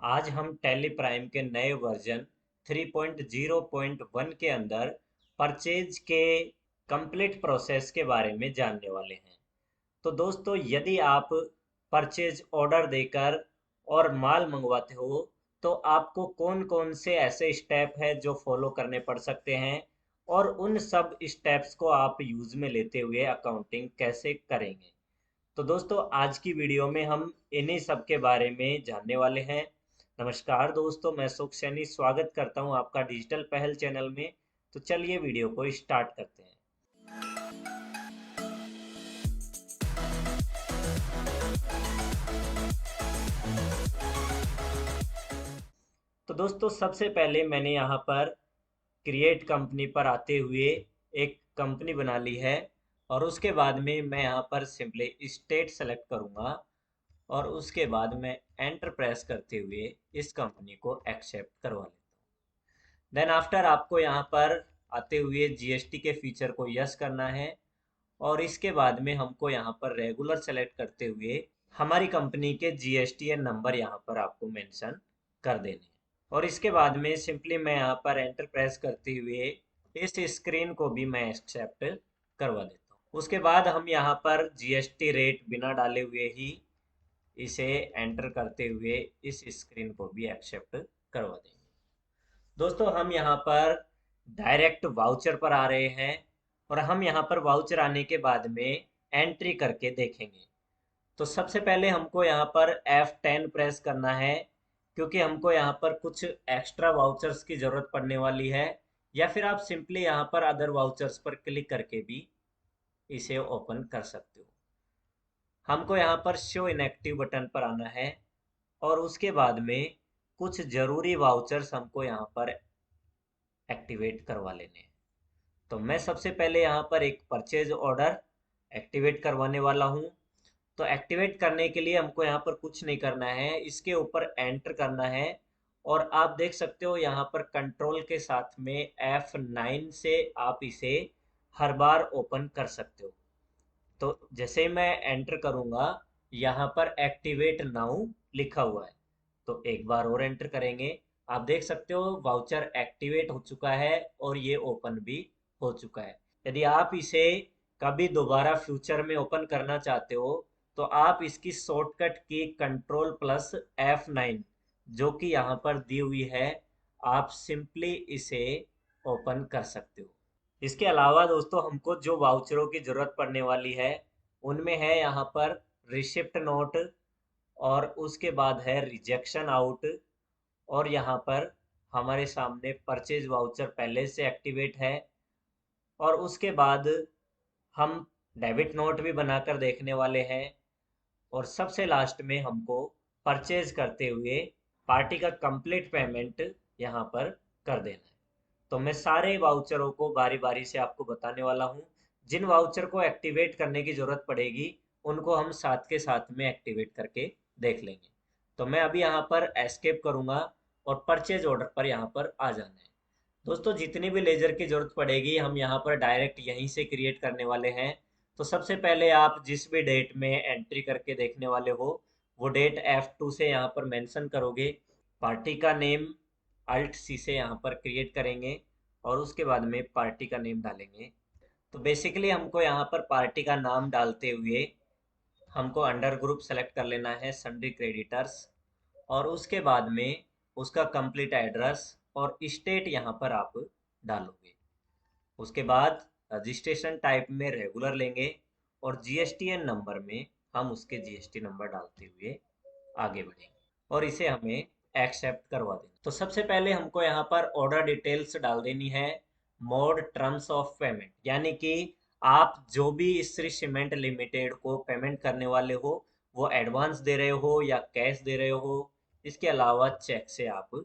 आज हम tally prime के नए वर्जन 3.0.1 के अंदर परचेज के कंप्लीट प्रोसेस के बारे में जानने वाले हैं। तो दोस्तों, यदि आप परचेज ऑर्डर देकर और माल मंगवाते हो तो आपको कौन कौन से ऐसे स्टेप है जो फॉलो करने पड़ सकते हैं और उन सब स्टेप्स को आप यूज में लेते हुए अकाउंटिंग कैसे करेंगे। तो दोस्तों, आज की वीडियो में हम इन्हीं सब के बारे में जानने वाले हैं। नमस्कार दोस्तों, मैं सुख सैनी स्वागत करता हूं आपका डिजिटल पहल चैनल में। तो चलिए वीडियो को स्टार्ट करते हैं। तो दोस्तों, सबसे पहले मैंने यहाँ पर क्रिएट कंपनी पर आते हुए एक कंपनी बना ली है और उसके बाद में मैं यहाँ पर सिंपली स्टेट सेलेक्ट करूँगा और उसके बाद मैं एंटर प्रेस करते हुए इस कंपनी को एक्सेप्ट करवा लेता हूँ। देन आफ्टर आपको यहाँ पर आते हुए जीएसटी के फीचर को यस करना है और इसके बाद में हमको यहाँ पर रेगुलर सेलेक्ट करते हुए हमारी कंपनी के जीएसटीएन नंबर यहाँ पर आपको मेंशन कर देने हैं। और इसके बाद में सिंपली मैं यहाँ पर एंटर प्रेस करते हुए इस स्क्रीन को भी मैं एक्सेप्ट करवा देता हूँ। उसके बाद हम यहाँ पर जीएसटी रेट बिना डाले हुए ही इसे एंटर करते हुए इस स्क्रीन को भी एक्सेप्ट करवा देंगे। दोस्तों, हम यहाँ पर डायरेक्ट वाउचर पर आ रहे हैं और हम यहाँ पर वाउचर आने के बाद में एंट्री करके देखेंगे। तो सबसे पहले हमको यहाँ पर F10 प्रेस करना है क्योंकि हमको यहाँ पर कुछ एक्स्ट्रा वाउचर्स की ज़रूरत पड़ने वाली है, या फिर आप सिंपली यहाँ पर अदर वाउचर्स पर क्लिक करके भी इसे ओपन कर सकते हो। हमको यहाँ पर शो इनएक्टिव बटन पर आना है और उसके बाद में कुछ ज़रूरी वाउचर्स हमको यहाँ पर एक्टिवेट करवा लेने हैं। तो मैं सबसे पहले यहाँ पर एक परचेज ऑर्डर एक्टिवेट करवाने वाला हूँ। तो एक्टिवेट करने के लिए हमको यहाँ पर कुछ नहीं करना है, इसके ऊपर एंटर करना है और आप देख सकते हो यहाँ पर कंट्रोल के साथ में F9 से आप इसे हर बार ओपन कर सकते हो। तो जैसे ही मैं एंटर करूँगा यहाँ पर एक्टिवेट नाउ लिखा हुआ है, तो एक बार और एंटर करेंगे। आप देख सकते हो वाउचर एक्टिवेट हो चुका है और ये ओपन भी हो चुका है। यदि आप इसे कभी दोबारा फ्यूचर में ओपन करना चाहते हो तो आप इसकी शॉर्टकट की कंट्रोल प्लस F9 जो कि यहाँ पर दी हुई है, आप सिंपली इसे ओपन कर सकते हो। इसके अलावा दोस्तों, हमको जो वाउचरों की ज़रूरत पड़ने वाली है उनमें है यहाँ पर रिसिप्ट नोट और उसके बाद है रिजेक्शन आउट और यहाँ पर हमारे सामने परचेज वाउचर पहले से एक्टिवेट है और उसके बाद हम डेबिट नोट भी बनाकर देखने वाले हैं और सबसे लास्ट में हमको परचेज करते हुए पार्टी का कंप्लीट पेमेंट यहाँ पर कर देना है। तो मैं सारे वाउचरों को बारी बारी से आपको बताने वाला हूँ। जिन वाउचर को एक्टिवेट करने की ज़रूरत पड़ेगी उनको हम साथ के साथ में एक्टिवेट करके देख लेंगे। तो मैं अभी यहाँ पर एस्केप करूँगा और परचेज ऑर्डर पर यहाँ पर आ जाना है। दोस्तों, जितनी भी लेजर की ज़रूरत पड़ेगी हम यहाँ पर डायरेक्ट यहीं से क्रिएट करने वाले हैं। तो सबसे पहले आप जिस भी डेट में एंट्री करके देखने वाले हो वो डेट F2 से यहाँ पर मेंशन करोगे। पार्टी का नेम अल्ट सी से यहाँ पर क्रिएट करेंगे और उसके बाद में पार्टी का नेम डालेंगे। तो बेसिकली हमको यहाँ पर पार्टी का नाम डालते हुए हमको अंडर ग्रुप सेलेक्ट कर लेना है सन्ड्री क्रेडिटर्स और उसके बाद में उसका कंप्लीट एड्रेस और स्टेट यहाँ पर आप डालोगे। उसके बाद रजिस्ट्रेशन टाइप में रेगुलर लेंगे और जीएसटीएन नंबर में हम उसके जीएसटी नंबर डालते हुए आगे बढ़ेंगे और इसे हमें एक्सेप्ट करवा देना। तो सबसे पहले हमको यहाँ पर ऑर्डर डिटेल्स डाल देनी है, मोड टर्म्स ऑफ पेमेंट, यानी कि आप जो भी श्री सीमेंट लिमिटेड को पेमेंट करने वाले हो वो एडवांस दे रहे हो या कैश दे रहे हो। इसके अलावा चेक से आप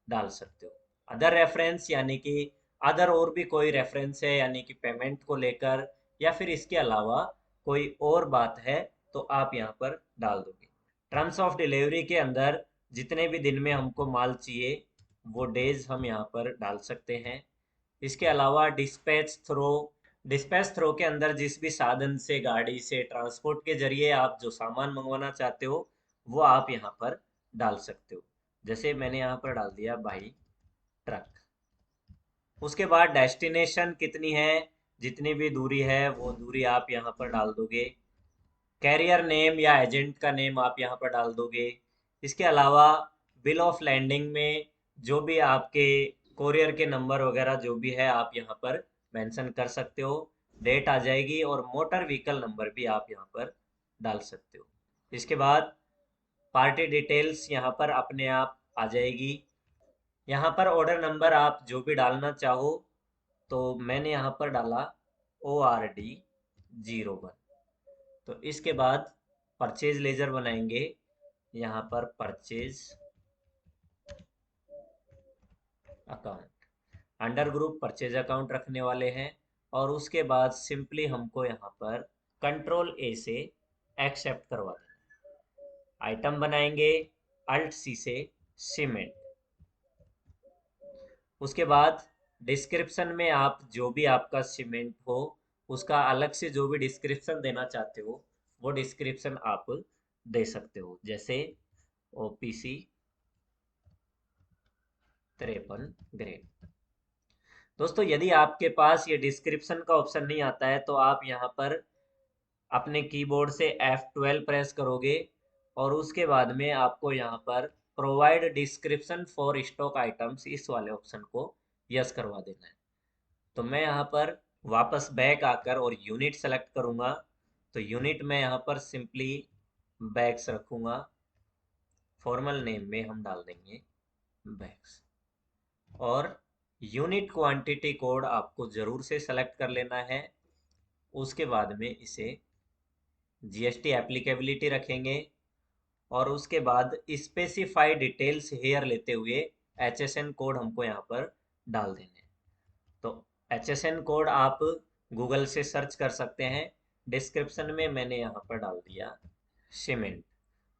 डाल सकते हो। अदर रेफरेंस यानी कि अदर और भी कोई रेफरेंस है यानी कि पेमेंट को लेकर या फिर इसके अलावा कोई और बात है तो आप यहाँ पर डाल दोगे। टर्म्स ऑफ डिलीवरी के अंदर जितने भी दिन में हमको माल चाहिए वो डेज हम यहाँ पर डाल सकते हैं। इसके अलावा डिस्पैच थ्रो के अंदर जिस भी साधन से, गाड़ी से, ट्रांसपोर्ट के जरिए आप जो सामान मंगवाना चाहते हो वो आप यहाँ पर डाल सकते हो। जैसे मैंने यहाँ पर डाल दिया बाई ट्रक। उसके बाद डेस्टिनेशन कितनी है, जितनी भी दूरी है वो दूरी आप यहाँ पर डाल दोगे। कैरियर नेम या एजेंट का नेम आप यहाँ पर डाल दोगे। इसके अलावा बिल ऑफ लैंडिंग में जो भी आपके कोरियर के नंबर वगैरह जो भी है आप यहाँ पर मेंशन कर सकते हो। डेट आ जाएगी और मोटर व्हीकल नंबर भी आप यहाँ पर डाल सकते हो। इसके बाद पार्टी डिटेल्स यहाँ पर अपने आप आ जाएगी। यहाँ पर ऑर्डर नंबर आप जो भी डालना चाहो, तो मैंने यहाँ पर डाला ORD 01। तो इसके बाद परचेज लेजर बनाएंगे। यहाँ पर purchase account, under group purchase account रखने वाले हैं। और उसके बाद सिंपली हमको यहाँ पर Ctrl A से एक्सेप्ट करवा देना। आइटम बनाएंगे Alt+C से सीमेंट। उसके बाद डिस्क्रिप्शन में आप जो भी आपका सीमेंट हो उसका अलग से जो भी डिस्क्रिप्शन देना चाहते हो वो डिस्क्रिप्शन आप दे सकते हो। जैसे OPC 53 ग्रेड। दोस्तों यदि आपके पास ये डिस्क्रिप्शन का ऑप्शन नहीं आता है तो आप यहाँ पर अपने कीबोर्ड से F12 प्रेस करोगे और उसके बाद में आपको यहाँ पर provide description for stock items इस वाले ऑप्शन को यस करवा देना है। तो मैं यहाँ पर वापस बैक आकर और यूनिट सेलेक्ट करूँगा। तो यूनिट में यहाँ पर सिंपली बैग्स रखूँगा। फॉर्मल नेम में हम डाल देंगे बैग्स। और यूनिट क्वांटिटी कोड आपको ज़रूर से सेलेक्ट कर लेना है। उसके बाद में इसे GST एप्लीकेबिलिटी रखेंगे और उसके बाद स्पेसिफाई डिटेल्स हेयर लेते हुए HSN कोड हमको यहाँ पर डाल देंगे। तो HSN कोड आप गूगल से सर्च कर सकते हैं। डिस्क्रिप्शन में मैंने यहाँ पर डाल दिया सीमेंट।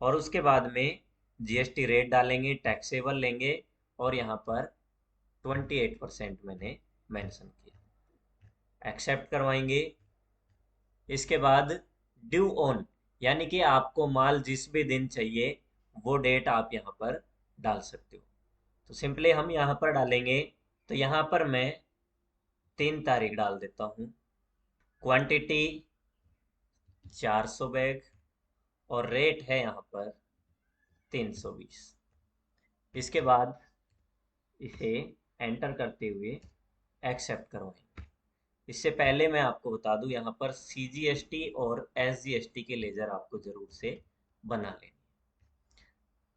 और उसके बाद में GST रेट डालेंगे, टैक्सेबल लेंगे और यहाँ पर 28% मैंने मेंशन किया। एक्सेप्ट करवाएंगे। इसके बाद ड्यू ऑन यानी कि आपको माल जिस भी दिन चाहिए वो डेट आप यहाँ पर डाल सकते हो। तो सिंपली हम यहाँ पर डालेंगे। तो यहाँ पर मैं 3 तारीख डाल देता हूँ। क्वांटिटी 400 बैग और रेट है यहाँ पर 320। इसके बाद इसे एंटर करते हुए एक्सेप्ट करवाएंगे। इससे पहले मैं आपको बता दूं यहाँ पर CGST और SGST के लेजर आपको जरूर से बना लेंगे।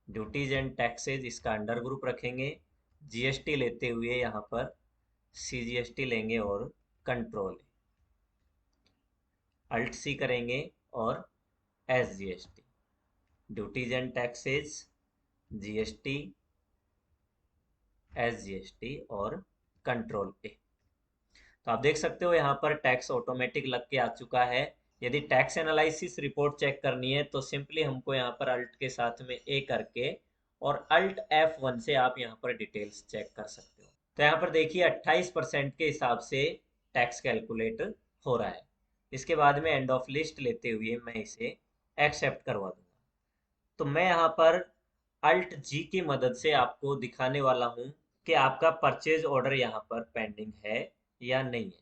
ड्यूटीज एंड टैक्सेज इसका अंडर ग्रुप रखेंगे। GST लेते हुए यहाँ पर CGST लेंगे और कंट्रोल Alt+C करेंगे और SGST, duties and taxes, GST, SGST और कंट्रोल A। तो आप देख सकते हो यहाँ पर टैक्स ऑटोमेटिक लग के आ चुका है। यदि टैक्स एनालिसिस रिपोर्ट चेक करनी है तो सिंपली हमको यहाँ पर अल्ट के साथ में A करके और Alt F1 से आप यहाँ पर डिटेल्स चेक कर सकते हो। तो यहाँ पर देखिए 28% के हिसाब से टैक्स कैलकुलेट हो रहा है। इसके बाद में एंड ऑफ लिस्ट लेते हुए मैं इसे एक्सेप्ट करवा दूंगा। तो मैं यहाँ पर Alt+G की मदद से आपको दिखाने वाला हूँ कि आपका परचेज ऑर्डर यहाँ पर पेंडिंग है या नहीं है।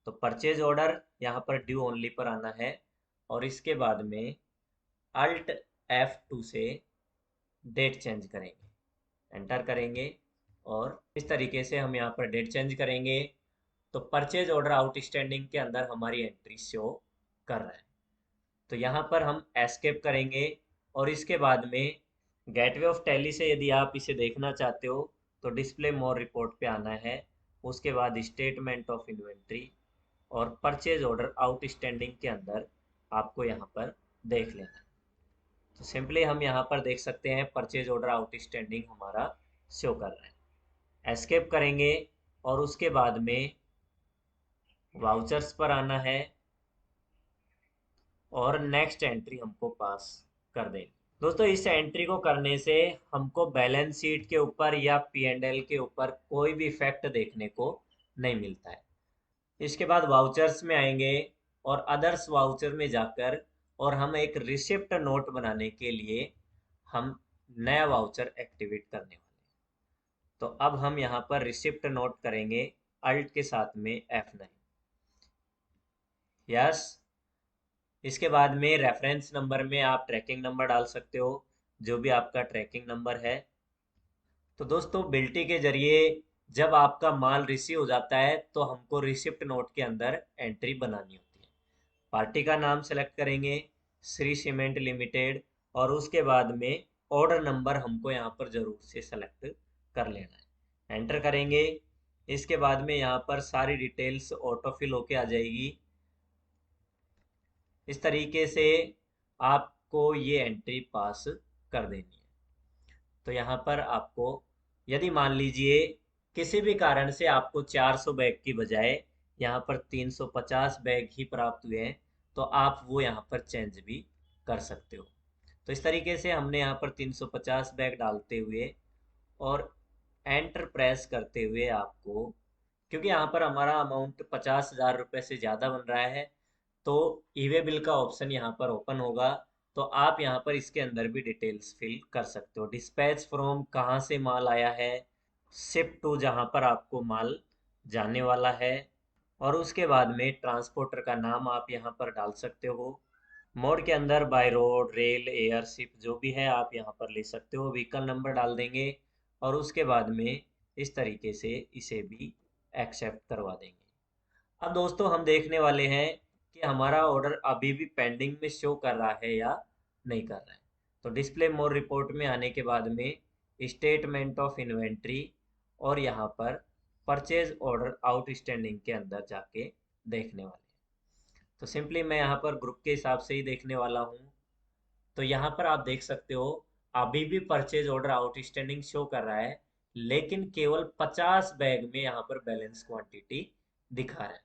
तो परचेज ऑर्डर यहाँ पर ड्यू ओनली पर आना है और इसके बाद में Alt F2 से डेट चेंज करेंगे, एंटर करेंगे और इस तरीके से हम यहाँ पर डेट चेंज करेंगे। तो परचेज ऑर्डर आउटस्टैंडिंग के अंदर हमारी एंट्री शो कर रहा है। तो यहाँ पर हम एस्केप करेंगे और इसके बाद में गेटवे ऑफ टैली से यदि आप इसे देखना चाहते हो तो डिस्प्ले मोर रिपोर्ट पे आना है। उसके बाद स्टेटमेंट ऑफ इन्वेंट्री और परचेज ऑर्डर आउटस्टैंडिंग के अंदर आपको यहाँ पर देख लेना है। तो सिंपली हम यहाँ पर देख सकते हैं परचेज ऑर्डर आउटस्टैंडिंग हमारा शो कर रहा है। एस्केप करेंगे और उसके बाद में वाउचर्स पर आना है और नेक्स्ट एंट्री हमको पास कर देंगे। दोस्तों इस एंट्री को करने से हमको बैलेंस शीट के ऊपर या P&L के ऊपर कोई भी इफेक्ट देखने को नहीं मिलता है। इसके बाद वाउचर्स में आएंगे और अदर्स वाउचर में जाकर और हम एक रिसिप्ट नोट बनाने के लिए हम नया वाउचर एक्टिवेट करने वाले। तो अब हम यहाँ पर रिसिप्ट नोट करेंगे अल्ट के साथ में F9। यस। इसके बाद में रेफरेंस नंबर में आप ट्रैकिंग नंबर डाल सकते हो, जो भी आपका ट्रैकिंग नंबर है। तो दोस्तों बिल्टी के जरिए जब आपका माल रिसीव हो जाता है तो हमको रिसिप्ट नोट के अंदर एंट्री बनानी होती है। पार्टी का नाम सेलेक्ट करेंगे, श्री सीमेंट लिमिटेड, और उसके बाद में ऑर्डर नंबर हमको यहाँ पर ज़रूर से सेलेक्ट कर लेना है। एंटर करेंगे। इसके बाद में यहाँ पर सारी डिटेल्स ऑटोफिल होके आ जाएगी। इस तरीके से आपको ये एंट्री पास कर देनी है। तो यहाँ पर आपको, यदि मान लीजिए किसी भी कारण से आपको 400 बैग की बजाय यहाँ पर 350 बैग ही प्राप्त हुए हैं, तो आप वो यहाँ पर चेंज भी कर सकते हो। तो इस तरीके से हमने यहाँ पर 350 बैग डालते हुए और एंटर प्रेस करते हुए आपको, क्योंकि यहाँ पर हमारा अमाउंट 50,000 रुपये से ज़्यादा बन रहा है, तो ई वे बिल का ऑप्शन यहाँ पर ओपन होगा। तो आप यहाँ पर इसके अंदर भी डिटेल्स फिल कर सकते हो। डिस्पैच फ्रॉम कहाँ से माल आया है, शिप टू जहाँ पर आपको माल जाने वाला है, और उसके बाद में ट्रांसपोर्टर का नाम आप यहाँ पर डाल सकते हो। मोड के अंदर by road, rail, air, ship जो भी है आप यहाँ पर ले सकते हो। व्हीकल नंबर डाल देंगे और उसके बाद में इस तरीके से इसे भी एक्सेप्ट करवा देंगे। अब दोस्तों हम देखने वाले हैं कि हमारा ऑर्डर अभी भी पेंडिंग में शो कर रहा है या नहीं कर रहा है। तो डिस्प्ले मोर रिपोर्ट में आने के बाद में स्टेटमेंट ऑफ इन्वेंट्री और यहाँ पर परचेज ऑर्डर आउटस्टैंडिंग के अंदर जाके देखने वाले हैं। तो सिंपली मैं यहाँ पर ग्रुप के हिसाब से ही देखने वाला हूँ। तो यहाँ पर आप देख सकते हो अभी भी परचेज ऑर्डर आउटस्टैंडिंग शो कर रहा है, लेकिन केवल 50 बैग में यहाँ पर बैलेंस क्वांटिटी दिखा रहा है,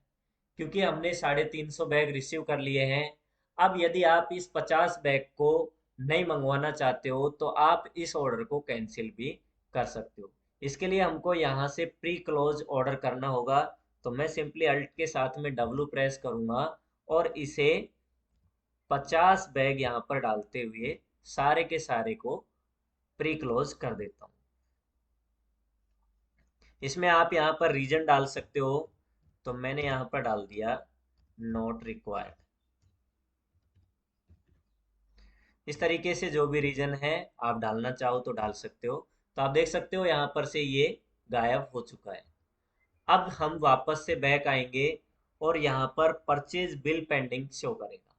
क्योंकि हमने 350 बैग रिसीव कर लिए हैं। अब यदि आप इस 50 बैग को नहीं मंगवाना चाहते हो तो आप इस ऑर्डर को कैंसिल भी कर सकते हो। इसके लिए हमको यहाँ से प्री क्लोज ऑर्डर करना होगा। तो मैं सिंपली अल्ट के साथ में डब्लू प्रेस करूँगा और इसे 50 बैग यहाँ पर डालते हुए सारे के सारे को प्री क्लोज कर देता हूँ। इसमें आप यहाँ पर रीजन डाल सकते हो। तो मैंने यहाँ पर डाल दिया नॉट रिक्वायर्ड। इस तरीके से जो भी रीजन है आप डालना चाहो तो डाल सकते हो। तो आप देख सकते हो यहाँ पर से ये गायब हो चुका है। अब हम वापस से बैक आएंगे और यहाँ पर परचेज बिल पेंडिंग शो करेगा।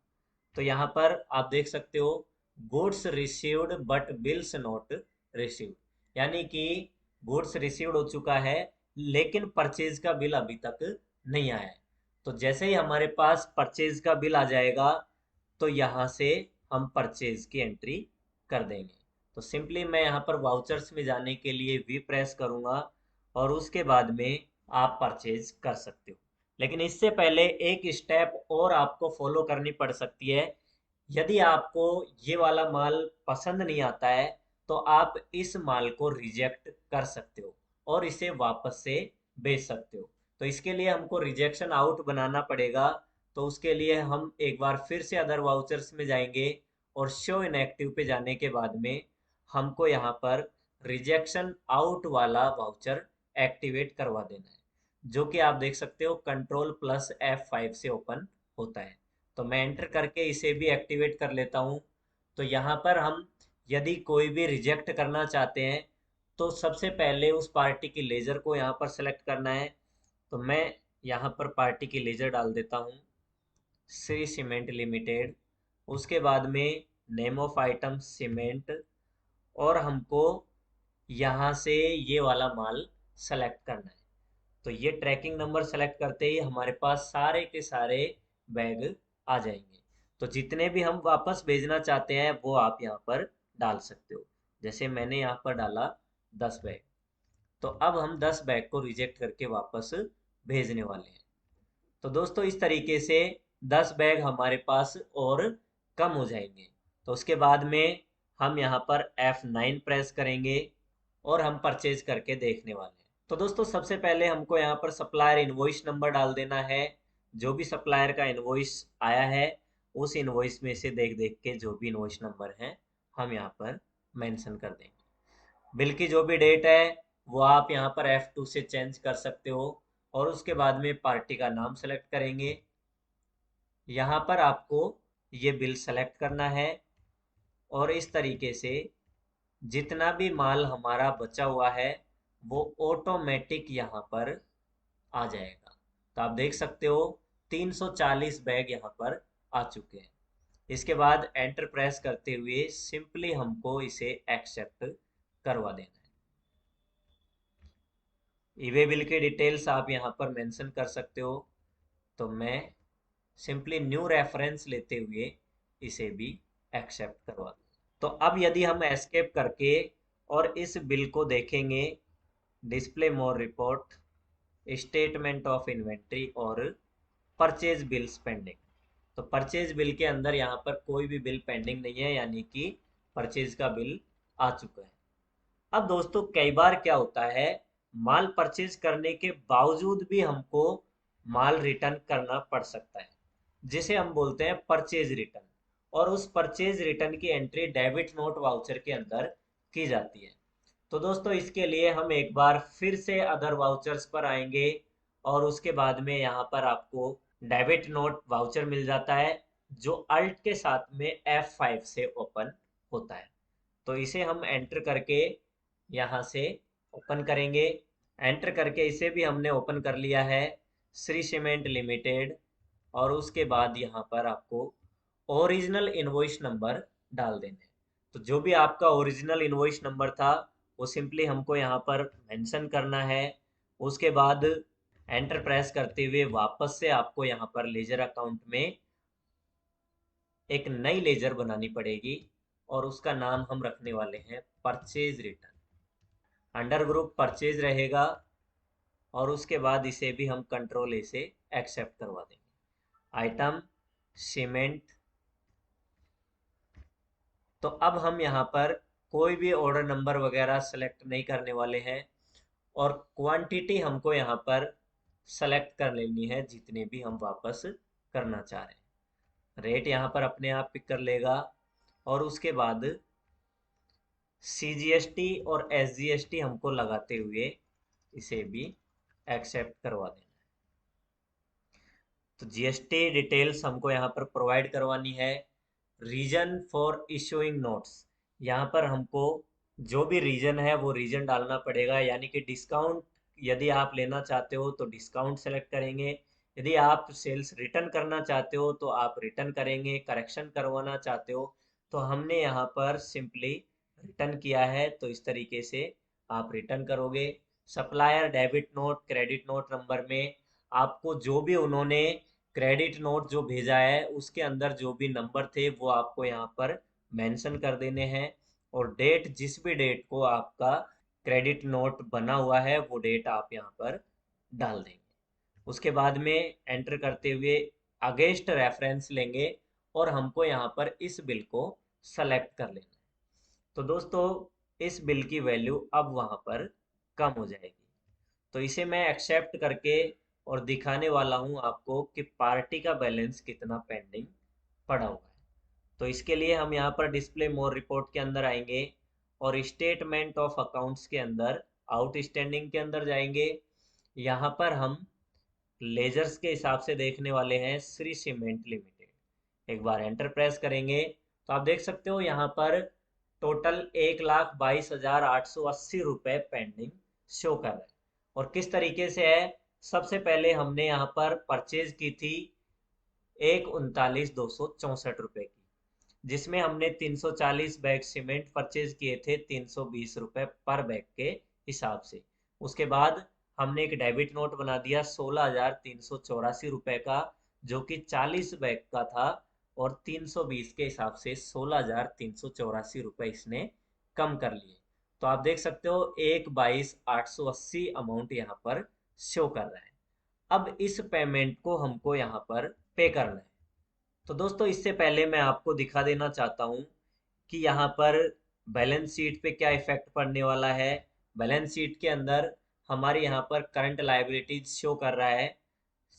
तो यहाँ पर आप देख सकते हो goods received but bills not received, यानी कि गुड्स रिसीव्ड हो चुका है लेकिन परचेज का बिल अभी तक नहीं आया है। तो जैसे ही हमारे पास परचेज का बिल आ जाएगा तो यहाँ से हम परचेज की एंट्री कर देंगे। तो सिंपली मैं यहाँ पर वाउचर्स में जाने के लिए वी प्रेस करूँगा और उसके बाद में आप परचेज कर सकते हो। लेकिन इससे पहले एक स्टेप और आपको फॉलो करनी पड़ सकती है। यदि आपको ये वाला माल पसंद नहीं आता है तो आप इस माल को रिजेक्ट कर सकते हो और इसे वापस से बेच सकते हो। तो इसके लिए हमको रिजेक्शन आउट बनाना पड़ेगा। तो उसके लिए हम एक बार फिर से अदर वाउचर्स में जाएंगे और शो इनएक्टिव पे जाने के बाद में हमको यहाँ पर रिजेक्शन आउट वाला वाउचर एक्टिवेट करवा देना है, जो कि आप देख सकते हो कंट्रोल प्लस F5 से ओपन होता है। तो मैं एंटर करके इसे भी एक्टिवेट कर लेता हूँ। तो यहाँ पर हम यदि कोई भी रिजेक्ट करना चाहते हैं तो सबसे पहले उस पार्टी की लेजर को यहाँ पर सेलेक्ट करना है। तो मैं यहाँ पर पार्टी की लेजर डाल देता हूँ, श्री सीमेंट लिमिटेड। उसके बाद में नेम ऑफ आइटम सीमेंट, और हमको यहाँ से ये वाला माल सेलेक्ट करना है। तो ये ट्रैकिंग नंबर सेलेक्ट करते ही हमारे पास सारे के सारे बैग आ जाएंगे। तो जितने भी हम वापस भेजना चाहते हैं वो आप यहाँ पर डाल सकते हो। जैसे मैंने यहाँ पर डाला 10 बैग। तो अब हम 10 बैग को रिजेक्ट करके वापस भेजने वाले हैं। तो दोस्तों इस तरीके से 10 बैग हमारे पास और कम हो जाएंगे। तो उसके बाद में हम यहाँ पर F9 प्रेस करेंगे और हम परचेज करके देखने वाले हैं। तो दोस्तों सबसे पहले हमको यहाँ पर सप्लायर इनवॉइस नंबर डाल देना है। जो भी सप्लायर का इनवॉइस आया है उस इनवॉइस में से देख देख के जो भी इनवॉइस नंबर है हम यहाँ पर मेंशन कर देंगे। बिल की जो भी डेट है वो आप यहाँ पर F2 से चेंज कर सकते हो, और उसके बाद में पार्टी का नाम सेलेक्ट करेंगे। यहाँ पर आपको ये बिल सेलेक्ट करना है, और इस तरीके से जितना भी माल हमारा बचा हुआ है वो ऑटोमेटिक यहाँ पर आ जाएगा। तो आप देख सकते हो 340 बैग यहाँ पर आ चुके हैं। इसके बाद एंटर प्रेस करते हुए सिंपली हमको इसे एक्सेप्ट करवा देना है। ईवे बिल की डिटेल्स आप यहाँ पर मेंशन कर सकते हो, तो मैं सिंपली न्यू रेफरेंस लेते हुए इसे भी एक्सेप्ट करवा दूँ। तो अब यदि हम एस्केप करके और इस बिल को देखेंगे, display more report, statement of inventory और परचेज बिल्स पेंडिंग, तो परचेज बिल के अंदर यहाँ पर कोई भी बिल पेंडिंग नहीं है, यानी कि परचेज का बिल आ चुका है। अब दोस्तों कई बार क्या होता है, माल परचेज करने के बावजूद भी हमको माल रिटर्न करना पड़ सकता है, जिसे हम बोलते हैं परचेज रिटर्न, और उस परचेज रिटर्न की एंट्री डेबिट नोट वाउचर के अंदर की जाती है। तो दोस्तों इसके लिए हम एक बार फिर से अदर वाउचर्स पर आएंगे, और उसके बाद में यहाँ पर आपको डेबिट नोट वाउचर मिल जाता है, जो अल्ट के साथ में F5 से ओपन होता है। तो इसे हम एंटर करके यहाँ से ओपन करेंगे। एंटर करके इसे भी हमने ओपन कर लिया है, श्री सीमेंट लिमिटेड, और उसके बाद यहाँ पर आपको ओरिजिनल इनवॉइस नंबर डाल देना है। तो जो भी आपका ओरिजिनल इनवॉइस नंबर था वो सिंपली हमको यहाँ पर मेंशन करना है। उसके बाद एंटर प्रेस करते हुए वापस से आपको यहाँ पर लेजर अकाउंट में एक नई लेजर बनानी पड़ेगी, और उसका नाम हम रखने वाले हैं purchase return. Under group purchase रहेगा, और उसके बाद इसे भी हम कंट्रोल ए से एक्सेप्ट करवा देंगे। Item cement. तो अब हम यहाँ पर कोई भी ऑर्डर नंबर वगैरह सेलेक्ट नहीं करने वाले हैं, और क्वांटिटी हमको यहाँ पर सेलेक्ट कर लेनी है जितने भी हम वापस करना चाह रहे हैं। रेट यहाँ पर अपने आप पिक कर लेगा, और उसके बाद CGST और SGST हमको लगाते हुए इसे भी एक्सेप्ट करवा देना है। तो GST डिटेल्स हमको यहाँ पर प्रोवाइड करवानी है। रीजन फॉर इशूइंग नोट्स, यहाँ पर हमको जो भी रीजन है वो रीजन डालना पड़ेगा, यानी कि डिस्काउंट यदि आप लेना चाहते हो तो डिस्काउंट सेलेक्ट करेंगे, यदि आप सेल्स रिटर्न करना चाहते हो तो आप रिटर्न करेंगे, करेक्शन करवाना चाहते हो तो हमने यहाँ पर सिंपली रिटर्न किया है, तो इस तरीके से आप रिटर्न करोगे। Supplier debit note credit note number में आपको जो भी उन्होंने क्रेडिट नोट जो भेजा है उसके अंदर जो भी नंबर थे वो आपको यहाँ पर मेंशन कर देने हैं, और डेट जिस भी डेट को आपका क्रेडिट नोट बना हुआ है वो डेट आप यहाँ पर डाल देंगे। उसके बाद में एंटर करते हुए अगेंस्ट रेफरेंस लेंगे, और हमको यहाँ पर इस बिल को सेलेक्ट कर लेना है। तो दोस्तों इस बिल की वैल्यू अब वहाँ पर कम हो जाएगी, तो इसे मैं एक्सेप्ट करके और दिखाने वाला हूँ आपको कि पार्टी का बैलेंस कितना पेंडिंग पड़ा हुआ है। तो इसके लिए हम यहाँ पर डिस्प्ले मोर रिपोर्ट के अंदर आएंगे, और स्टेटमेंट ऑफ अकाउंट्स के अंदर आउटस्टैंडिंग के अंदर जाएंगे। यहाँ पर हम लेजर्स के हिसाब से देखने वाले हैं श्री सीमेंट लिमिटेड। एक बार एंटर प्रेस करेंगे तो आप देख सकते हो यहाँ पर टोटल 1,22,880 रुपये पेंडिंग शो कर रहा है। और किस तरीके से है, सबसे पहले हमने यहाँ पर परचेज की थी 1,39,264 की, जिसमें हमने 340 बैग सीमेंट परचेज किए थे 320 रुपये पर बैग के हिसाब से। उसके बाद हमने एक डेबिट नोट बना दिया 16,384 रुपये का, जो कि 40 बैग का था, और 320 के हिसाब से 16,384 रुपये इसने कम कर लिए। तो आप देख सकते हो 1,22,880 अमाउंट यहाँ पर शो कर रहा है। अब इस पेमेंट को हमको यहाँ पर पे करना है। तो दोस्तों इससे पहले मैं आपको दिखा देना चाहता हूँ कि यहाँ पर बैलेंस शीट पे क्या इफेक्ट पड़ने वाला है। बैलेंस शीट के अंदर हमारे यहाँ पर करंट लाइबिलिटीज शो कर रहा है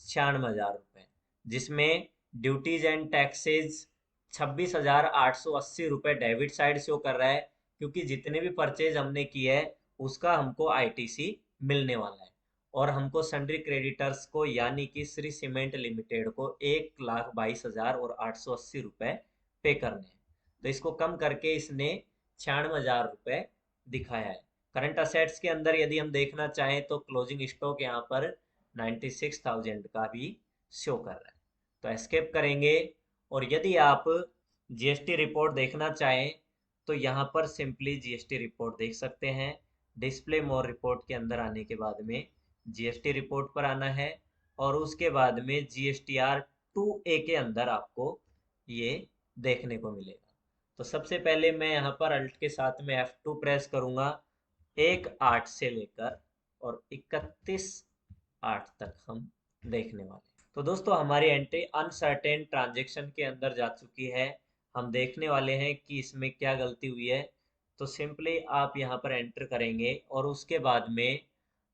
96,000 रुपये, जिसमें ड्यूटीज एंड टैक्सेज 26,880 रुपये डेबिट साइड शो कर रहा है, क्योंकि जितने भी परचेज हमने किए है उसका हमको आईटीसी मिलने वाला है। और हमको सन्ड्री क्रेडिटर्स को यानी कि श्री सीमेंट लिमिटेड को 1,22,880 रुपये पे करने हैं। तो इसको कम करके इसने 96,000 रुपये दिखाया है। करंट असेट्स के अंदर यदि हम देखना चाहें तो क्लोजिंग स्टॉक यहाँ पर 96,000 का भी शो कर रहा है। तो एस्केप करेंगे। और यदि आप जीएसटी रिपोर्ट देखना चाहें तो यहाँ पर सिंपली जीएसटी रिपोर्ट देख सकते हैं। डिस्प्ले मोर रिपोर्ट के अंदर आने के बाद में जीएसटी रिपोर्ट पर आना है और उसके बाद में जीएसटीआर 2A के अंदर आपको ये देखने को मिलेगा। तो सबसे पहले मैं यहाँ पर अल्ट के साथ में F2 प्रेस करूँगा। 1/8 से लेकर और 31/8 तक हम देखने वाले हैं। तो दोस्तों हमारी एंट्री अनसर्टेन ट्रांजेक्शन के अंदर जा चुकी है। हम देखने वाले हैं कि इसमें क्या गलती हुई है। तो सिंपली आप यहाँ पर एंटर करेंगे और उसके बाद में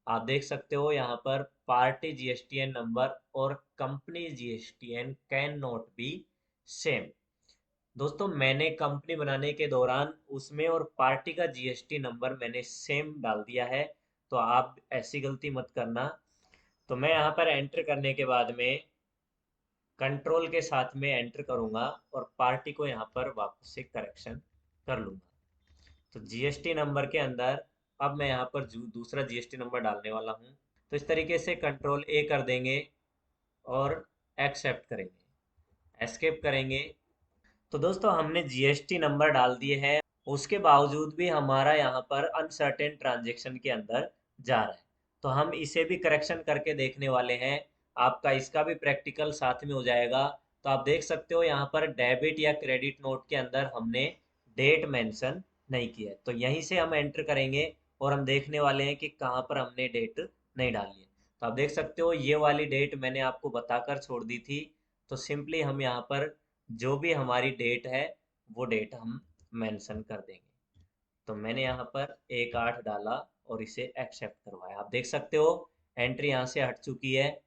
आप देख सकते हो यहाँ पर पार्टी जीएसटीएन नंबर और company GSTN can not be same. दोस्तों मैंने कंपनी बनाने के दौरान उसमें और पार्टी का जीएसटी नंबर मैंने सेम डाल दिया है, तो आप ऐसी गलती मत करना। तो मैं यहाँ पर एंटर करने के बाद में कंट्रोल के साथ में एंटर करूँगा और पार्टी को यहाँ पर वापस से करेक्शन कर लूँगा। तो जीएसटी नंबर के अंदर अब मैं यहाँ पर दूसरा जीएसटी नंबर डालने वाला हूँ। तो इस तरीके से कंट्रोल ए कर देंगे और एक्सेप्ट करेंगे, एस्केप करेंगे। तो दोस्तों हमने जीएसटी नंबर डाल दिए है, उसके बावजूद भी हमारा यहाँ पर अनसर्टेन ट्रांजेक्शन के अंदर जा रहा है। तो हम इसे भी करेक्शन करके देखने वाले हैं। आपका इसका भी प्रैक्टिकल साथ में हो जाएगा। तो आप देख सकते हो यहाँ पर डेबिट या क्रेडिट नोट के अंदर हमने डेट मेंशन नहीं किया है। तो यहीं से हम एंटर करेंगे और हम देखने वाले हैं कि कहाँ पर हमने डेट नहीं डाली है। तो आप देख सकते हो ये वाली डेट मैंने आपको बताकर छोड़ दी थी। तो सिंपली हम यहाँ पर जो भी हमारी डेट है वो डेट हम मेंशन कर देंगे। तो मैंने यहाँ पर 1/8 डाला और इसे एक्सेप्ट करवाया। आप देख सकते हो एंट्री यहाँ से हट चुकी है।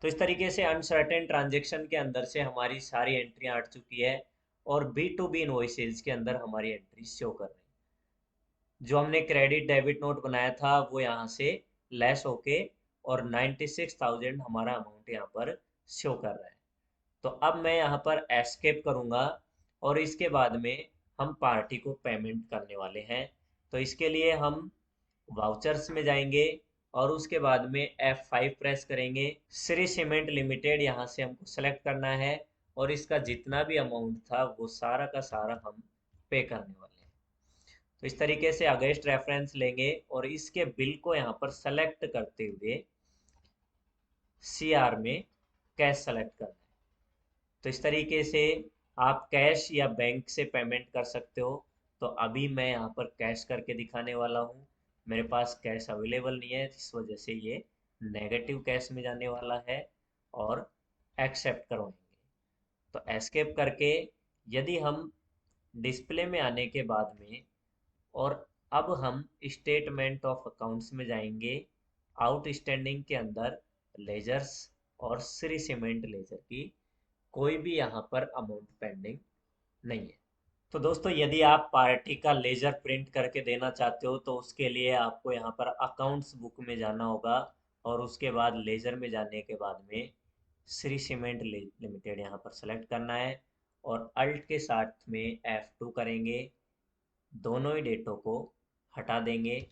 तो इस तरीके से अनसर्टेन ट्रांजेक्शन के अंदर से हमारी सारी एंट्रियाँ हट चुकी है और B2B इनवॉइसेज के अंदर हमारी एंट्री शो कर रही है। जो हमने क्रेडिट डेबिट नोट बनाया था वो यहाँ से लेस होके और 96,000 हमारा अमाउंट यहाँ पर शो कर रहा है। तो अब मैं यहाँ पर एस्केप करूँगा और इसके बाद में हम पार्टी को पेमेंट करने वाले हैं। तो इसके लिए हम वाउचर्स में जाएंगे और उसके बाद में F5 प्रेस करेंगे। श्री सीमेंट लिमिटेड यहाँ से हमको सेलेक्ट करना है और इसका जितना भी अमाउंट था वो सारा का सारा हम पे करने वाले हैं। तो इस तरीके से अगेंस्ट रेफरेंस लेंगे और इसके बिल को यहाँ पर सेलेक्ट करते हुए CR में कैश सेलेक्ट करना है। तो इस तरीके से आप कैश या बैंक से पेमेंट कर सकते हो। तो अभी मैं यहाँ पर कैश करके दिखाने वाला हूँ। मेरे पास कैश अवेलेबल नहीं है, इस वजह से ये नेगेटिव कैश में जाने वाला है और एक्सेप्ट करवाएंगे। तो एस्केप करके यदि हम डिस्प्ले में आने के बाद में और अब हम स्टेटमेंट ऑफ अकाउंट्स में जाएंगे। आउटस्टैंडिंग के अंदर लेजर्स और श्री सीमेंट लेजर की कोई भी यहाँ पर अमाउंट पेंडिंग नहीं है। तो दोस्तों यदि आप पार्टी का लेजर प्रिंट करके देना चाहते हो तो उसके लिए आपको यहाँ पर अकाउंट्स बुक में जाना होगा और उसके बाद लेजर में जाने के बाद में श्री सीमेंट लिमिटेड यहाँ पर सेलेक्ट करना है और अल्ट के साथ में F2 करेंगे। दोनों ही डेटों को हटा देंगे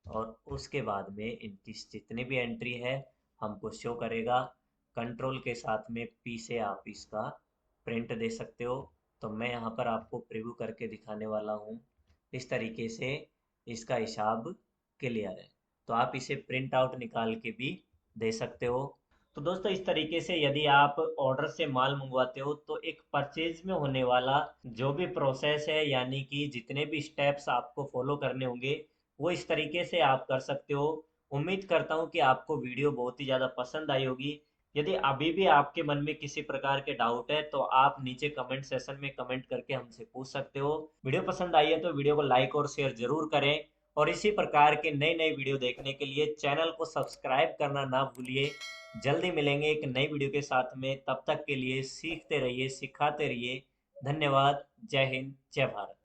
और उसके बाद में इनकी जितनी भी एंट्री है हमको शो करेगा। कंट्रोल के साथ में P से आप इसका प्रिंट दे सकते हो। तो मैं यहाँ पर आपको प्रीव्यू करके दिखाने वाला हूँ। इस तरीके से इसका हिसाब क्लियर है। तो आप इसे प्रिंट आउट निकाल के भी दे सकते हो। तो दोस्तों इस तरीके से यदि आप ऑर्डर से माल मंगवाते हो तो एक परचेज में होने वाला जो भी प्रोसेस है यानी कि जितने भी स्टेप्स आपको फॉलो करने होंगे वो इस तरीके से आप कर सकते हो। उम्मीद करता हूँ कि आपको वीडियो बहुत ही ज़्यादा पसंद आई होगी। यदि अभी भी आपके मन में किसी प्रकार के डाउट है तो आप नीचे कमेंट सेशन में कमेंट करके हमसे पूछ सकते हो। वीडियो पसंद आई है तो वीडियो को लाइक और शेयर जरूर करें और इसी प्रकार के नई नई वीडियो देखने के लिए चैनल को सब्सक्राइब करना ना भूलिए। जल्दी मिलेंगे एक नई वीडियो के साथ में, तब तक के लिए सीखते रहिए, सिखाते रहिए। धन्यवाद। जय हिंद, जय भारत।